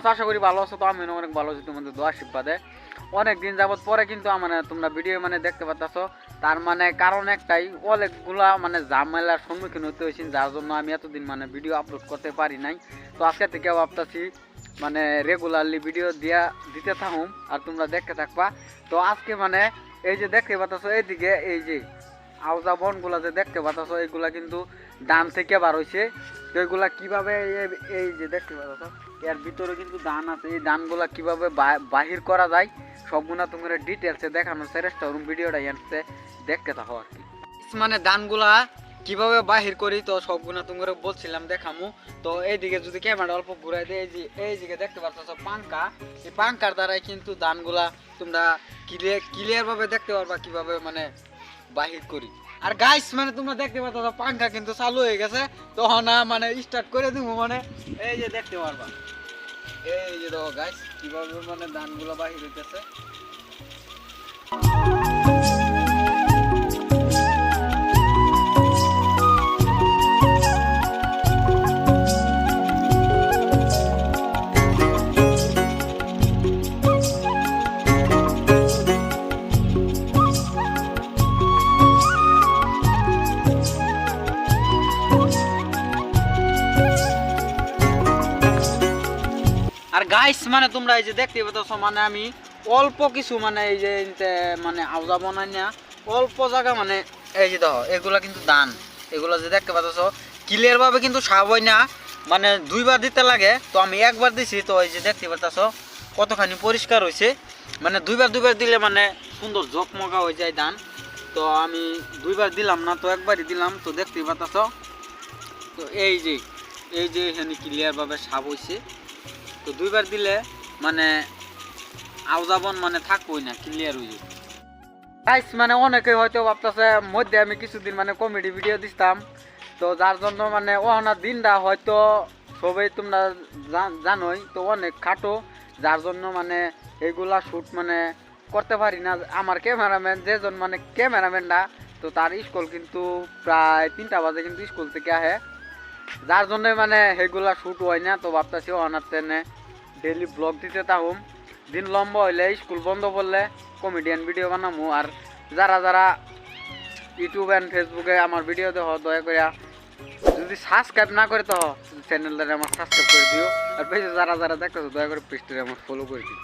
আছো? আশা করি ভালো আছো। তো আমি অনেক ভালো আছি তোমাদের দোয়া আশীর্বাদে। অনেক দিন যাবত পরে কিন্তু মানে তোমরা ভিডিও মানে দেখতে পাচ্ছ। তার মানে কারণ একটাই, অনেকগুলা মানে ঝামেলার সম্মুখীন হতে হয়েছি, যার জন্য আমি এতদিন মানে ভিডিও আপলোড করতে পারি নাই। তো আজকে থেকে ভাবতেছি মানে রেগুলারলি ভিডিও দিতে থাকুম আর তোমরা দেখতে থাকবা। তো আজকে মানে এই যে দেখতে পাচ্ছ এইদিকে এই যে আউজা বনগুলা যে দেখতে পাচ্ছ, এইগুলা কিন্তু ডান থেকে বার হয়েছে। তো এইগুলা কীভাবে এই যে দেখতে পাচ্ছ এর ভিতরে কিন্তু ধান আছে, এই ধানগুলা কীভাবে বাহির করা যায় সবগুলা তোমরা ডিটেলসে দেখানোর চেষ্টা করুন। ভিডিওটা এনতে দেখতে থাকো আর কি। মানে ধানগুলা কিভাবে বাহির করি তো সবগুলা তোমরা বলছিলাম দেখামু। তো এইদিকে যদি ক্যামেরা অল্প ঘুরাই দেয়, এই দিকে দেখতে পাচ্ছ পাঙ্কা, এই পাঙ্কার দ্বারাই কিন্তু ধানগুলা তোমরা ক্লিয়ার ভাবে দেখতে পারবা কিভাবে মানে বাহির করি। আর গাইস মানে তোমরা দেখতে পাচ্ছ পাঙ্খা কিন্তু চালু হয়ে গেছে, তখন মানে স্টার্ট করে দিব মানে এই যে দেখতে পারবা। এই যে দেখো গাইস কিভাবে মানে ধানগুলো বাহির হইতেছে। আর গাইস মানে তোমরা এই যে দেখতে পাচ্ছ মানে আমি অল্প কিছু মানে এই যে মানে আওজা বানাই না, অল্প জায়গা মানে এই যে দেখো এগুলা কিন্তু ধান, এগুলো যে দেখতে পাচ্ছ ক্লিয়ার ভাবে কিন্তু সাব হয় না, মানে দুইবার দিতে লাগে। তো আমি একবার দিছি, তো এই যে দেখতে পাচ্ছ কতখানি পরিষ্কার হয়েছে। মানে দুইবার দিলে মানে সুন্দর ঝকমকা হয়ে যায় ধান। তো আমি দুইবার দিলাম না, তো একবারই দিলাম। তো দেখতে পাচ্ছ তো এই যে এখানে ক্লিয়ার ভাবে সাব হয়েছে। তো দুইবার দিলে মানে আউজাবন মানে থাকবোই না, ক্লিয়ার হয়ে যাবে। গাইস মানে অনেকে হয়তো ভাবতেছে মধ্যে আমি কিছুদিন মানে কমেডি ভিডিও দিতাম, তো যার জন্য মানে ওনার দিনটা হয়তো সবাই তোমরা জানোই তো অনেক খাটো, যার জন্য মানে এইগুলা শ্যুট মানে করতে পারি না। আমার ক্যামেরাম্যান যেজন মানে ক্যামেরাম্যানটা, তো তার স্কুল কিন্তু প্রায় 3টা বাজে কিন্তু স্কুল থেকে আহে, যার জন্য মানে সেইগুলা শ্যুট হয় না। তো ভাবতেছি ওনার ট্রেনে ডেইলি ব্লগ দিতে থাকুম, দিন লম্বা হইলে স্কুল বন্ধ করলে কমেডিয়ান ভিডিও বানামু। আর যারা ইউটিউব অ্যান্ড ফেসবুকে আমার ভিডিও দেখো দয়া করে যদি সাবস্ক্রাইব না করে তো চ্যানেলটা আমার সাবস্ক্রাইব করে দিও। আর বেশি যারা দেখতেছো দয়া করে পেজটা আমার ফলো করে দিও।